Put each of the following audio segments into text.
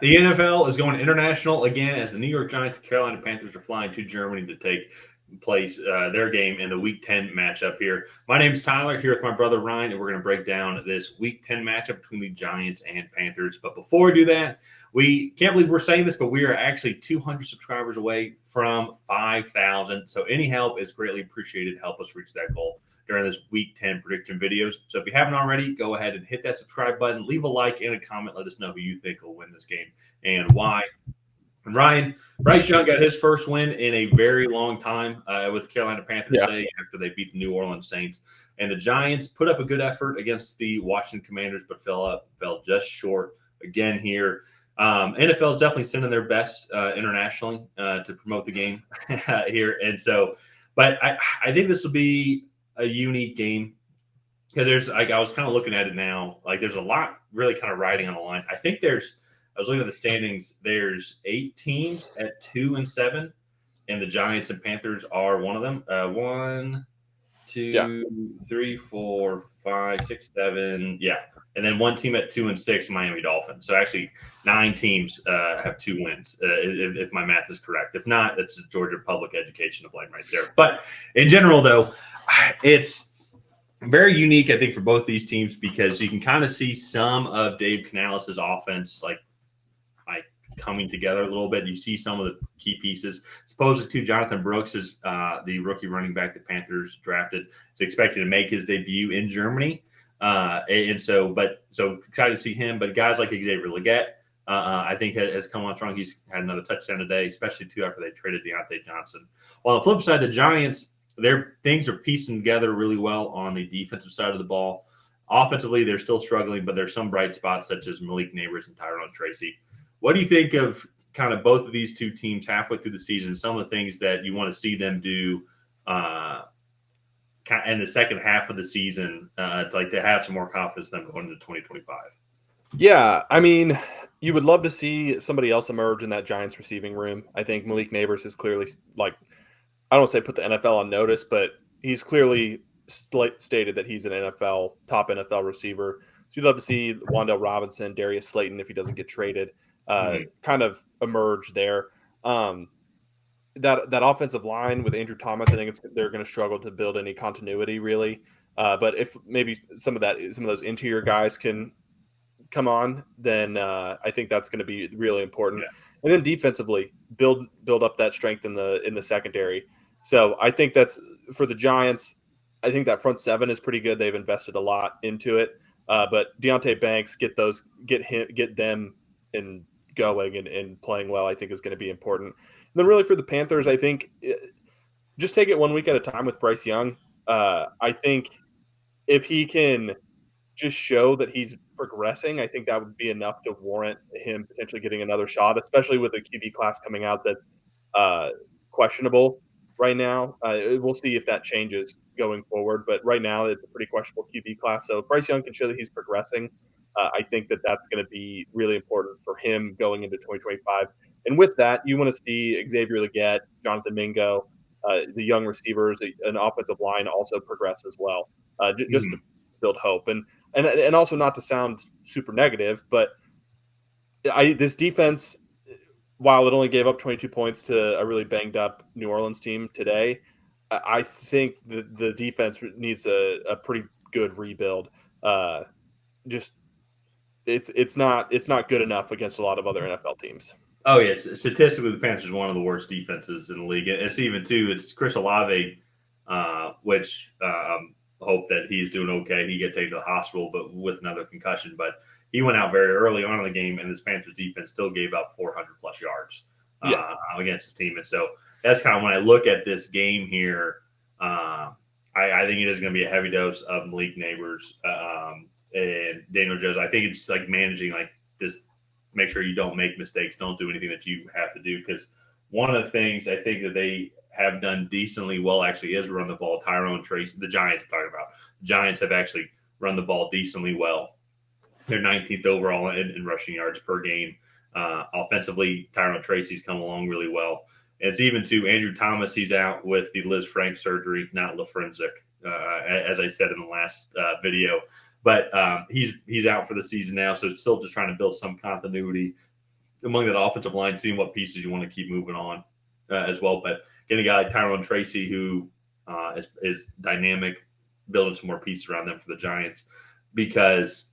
The NFL is going international again as the New York Giants and Carolina Panthers are flying to Germany to take place their game in the Week 10 matchup here. My name's Tyler, here with my brother Ryan, and we're going to break down this Week 10 matchup between the Giants and Panthers. But before we do that, we can't believe we're saying this, but we are actually 200 subscribers away from 5,000. So any help is greatly appreciated. Help us reach that goal during this Week 10 prediction videos. So if you haven't already, go ahead and hit that subscribe button, leave a like and a comment. Let us know who you think will win this game and why. And Ryan, Bryce Young got his first win in a very long time with the Carolina Panthers today after they beat the New Orleans Saints. And the Giants put up a good effort against the Washington Commanders, but fell just short again here. NFL is definitely sending their best internationally to promote the game here. And so, but I think this will be a unique game because there's like I was kind of looking at it now, like there's a lot really kind of riding on the line. I was looking at the standings. There's 8 teams at 2-7, and the Giants and Panthers are one of them. 1, 2, 3, 4, 5, 6, 7. Yeah, and then one team at 2-6, Miami Dolphins. So actually, 9 teams have 2 wins, if my math is correct. If not, that's Georgia public education to blame right there. But in general, though, it's very unique, I think, for both these teams because you can kind of see some of Dave Canales' offense, like coming together a little bit. You see some of the key pieces. Supposedly, too, Jonathan Brooks is the rookie running back the Panthers drafted. Is expected to make his debut in Germany, and so excited to see him. But guys like Xavier Legette, I think has come on strong. He's had another touchdown today, especially too after they traded Deontay Johnson. Well, on the flip side, the Giants, their things are piecing together really well on the defensive side of the ball. Offensively, they're still struggling, but there's some bright spots such as Malik Neighbors and Tyrone Tracy. What do you think of kind of both of these two teams halfway through the season? Some of the things that you want to see them do in the second half of the season, to have some more confidence in them going into 2025. Yeah, I mean, you would love to see somebody else emerge in that Giants receiving room. I think Malik Neighbors is clearly I don't want to say put the NFL on notice, but he's clearly stated that he's an top NFL receiver. So you'd love to see Wan'Dale Robinson, Darius Slayton, if he doesn't get traded, kind of emerge there. That offensive line with Andrew Thomas, I think they're going to struggle to build any continuity really. But if maybe some of those interior guys can come on, then I think that's going to be really important. Yeah. And then defensively, build up that strength in the secondary. So I think that's for the Giants. I think that front seven is pretty good. They've invested a lot into it. But Deontay Banks, get them and going and playing well, I think is going to be important. And then really for the Panthers, I think just take it one week at a time with Bryce Young. I think if he can just show that he's progressing, I think that would be enough to warrant him potentially getting another shot, especially with a QB class coming out that's questionable right now. We'll see if that changes going forward, but right now it's a pretty questionable QB class. So if Bryce Young can show that he's progressing, I think that's going to be really important for him going into 2025. And with that, you want to see Xavier Legette, Jonathan Mingo, the young receivers, an offensive line also progress as well, just to build hope. And also not to sound super negative, but this defense, while it only gave up 22 points to a really banged up New Orleans team today, I think the defense needs a pretty good rebuild. It's not good enough against a lot of other NFL teams. Oh yeah, statistically, the Panthers are one of the worst defenses in the league. It's even too. It's Chris Olave, which hope that he's doing okay. He get taken to the hospital, but with another concussion. But he went out very early on in the game, and this Panthers defense still gave up 400 plus yards against his team. And so that's kind of when I look at this game here. I think it is going to be a heavy dose of Malik Neighbors and Daniel Jones. I think it's like managing like this. Make sure you don't make mistakes. Don't do anything that you have to do, because one of the things I think that they have done decently well actually is run the ball. Tyrone Tracy, the Giants I'm talking about. The Giants have actually run the ball decently well. They're 19th overall in rushing yards per game. Offensively, Tyrone Tracy's come along really well. And it's even to Andrew Thomas. He's out with the Liz Frank surgery, not LaFrenzic, as I said in the last video. But he's out for the season now, so it's still just trying to build some continuity. among that offensive line, seeing what pieces you want to keep moving on as well. But getting a guy like Tyrone Tracy, who is dynamic, building some more pieces around them for the Giants, because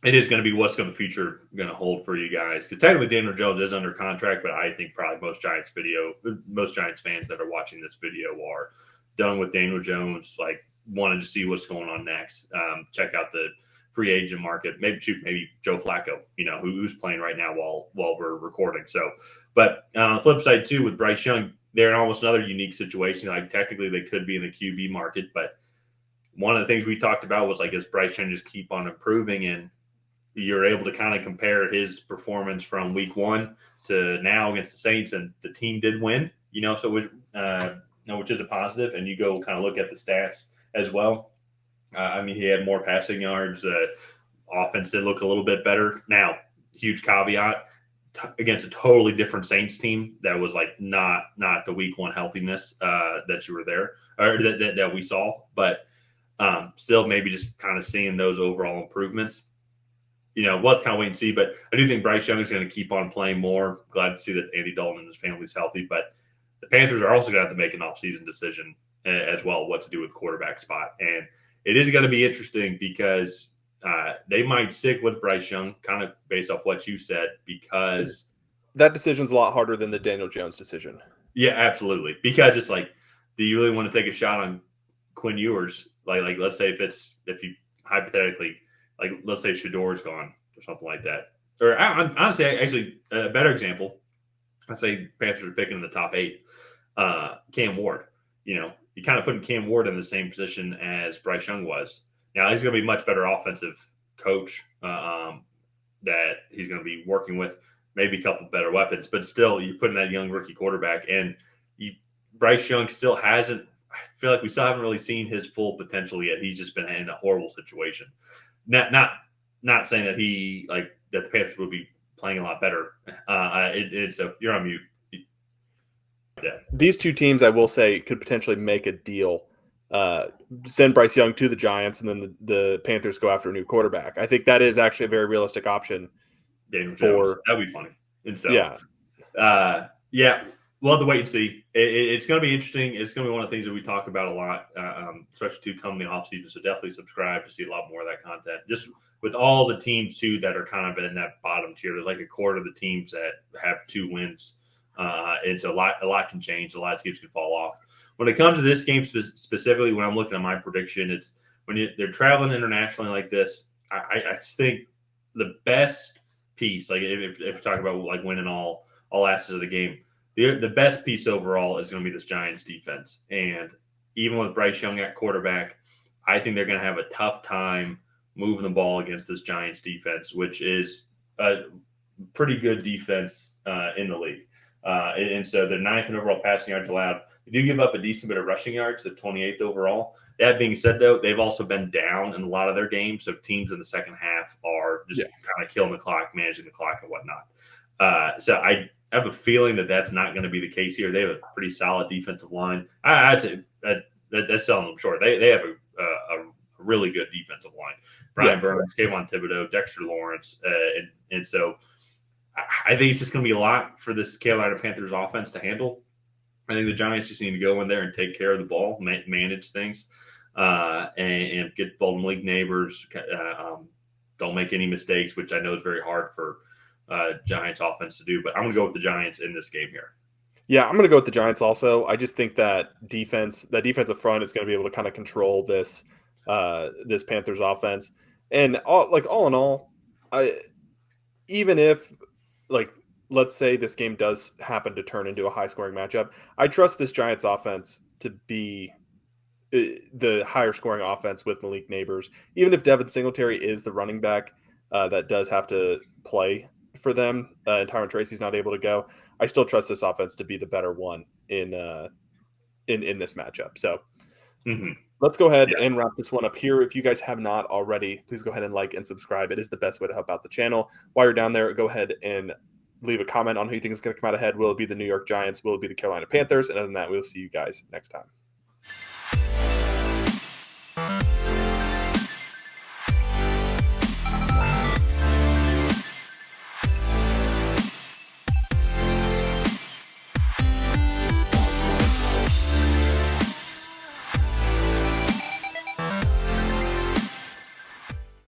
it is going to be what's going the future going to hold for you guys. Because technically, Daniel Jones is under contract, but I think probably most Giants fans that are watching this video are done with Daniel Jones. Like, wanted to see what's going on next. Check out the free agent market. Maybe Joe Flacco, who's playing right now while we're recording. So, but on the flip side too, with Bryce Young, they're in almost another unique situation. Like, technically, they could be in the QB market, but one of the things we talked about was, like, as Bryce Young just keep on improving, and you're able to kind of compare his performance from week 1 to now against the Saints, and the team did win, so which is a positive. And you go kind of look at the stats as well. He had more passing yards. Offense did look a little bit better. Now, huge caveat, against a totally different Saints team that was like not the week 1 healthiness that you were there, or that we saw, but still maybe just kind of seeing those overall improvements. We'll have to kind of wait and see. But I do think Bryce Young is going to keep on playing more. Glad to see that Andy Dalton and his family is healthy. But the Panthers are also going to have to make an offseason decision as well, what to do with quarterback spot. And it is going to be interesting because they might stick with Bryce Young, kind of based off what you said, because that decision's a lot harder than the Daniel Jones decision. Yeah, absolutely. Because it's like, do you really want to take a shot on Quinn Ewers? Like let's say if you hypothetically, like, let's say Shador's gone or something like that. Or honestly, actually, a better example, I'd say Panthers are picking in the top 8. Cam Ward, you kind of putting Cam Ward in the same position as Bryce Young was. Now, he's going to be a much better offensive coach that he's going to be working with, maybe a couple better weapons, but still, you're putting that young rookie quarterback, and Bryce Young still hasn't. I feel like we still haven't really seen his full potential yet. He's just been in a horrible situation. Not saying that that the Panthers would be playing a lot better. So you're on mute. Yeah. These two teams, I will say, could potentially make a deal. Send Bryce Young to the Giants, and then the Panthers go after a new quarterback. I think that is actually a very realistic option. Daniel Jones. That'd be funny. And so, we'll have to wait and see. It's going to be interesting. It's going to be one of the things that we talk about a lot, especially to come in the offseason. So definitely subscribe to see a lot more of that content. Just with all the teams, too, that are kind of in that bottom tier. There's like a quarter of the teams that have 2 wins. And so a lot can change. A lot of teams can fall off. When it comes to this game specifically, when I'm looking at my prediction, it's when they're traveling internationally like this, I think the best piece, like if you're talking about like winning all aspects of the game, the best piece overall is going to be this Giants defense. And even with Bryce Young at quarterback, I think they're going to have a tough time moving the ball against this Giants defense, which is a pretty good defense in the league. And so they're 9th in overall passing yards allowed. They do give up a decent bit of rushing yards, the 28th overall. That being said, though, they've also been down in a lot of their games. So teams in the second half are just kind of killing the clock, managing the clock, and whatnot. So I have a feeling that that's not going to be the case here. They have a pretty solid defensive line. I'd say that's selling them short. They have a really good defensive line. Brian Burns, Kayvon Thibodeau, Dexter Lawrence, and so I think it's just going to be a lot for this Carolina Panthers offense to handle. I think the Giants just need to go in there and take care of the ball, manage things, and get the ball to Malik Neighbors. Don't make any mistakes, which I know is very hard for Giants offense to do. But I'm going to go with the Giants in this game here. Yeah, I'm going to go with the Giants also. I just think that defensive front is going to be able to kind of control this Panthers offense. And all in all, even if, like, let's say this game does happen to turn into a high-scoring matchup, I trust this Giants offense to be the higher-scoring offense with Malik Neighbors. Even if Devin Singletary is the running back that does have to play for them, and Tyrone Tracy's not able to go, I still trust this offense to be the better one in this matchup. So let's go ahead and wrap this one up here. If you guys have not already, please go ahead and like and subscribe. It is the best way to help out the channel. While you're down there, go ahead and leave a comment on who you think is going to come out ahead. Will it be the New York Giants? Will it be the Carolina Panthers? And other than that, we'll see you guys next time.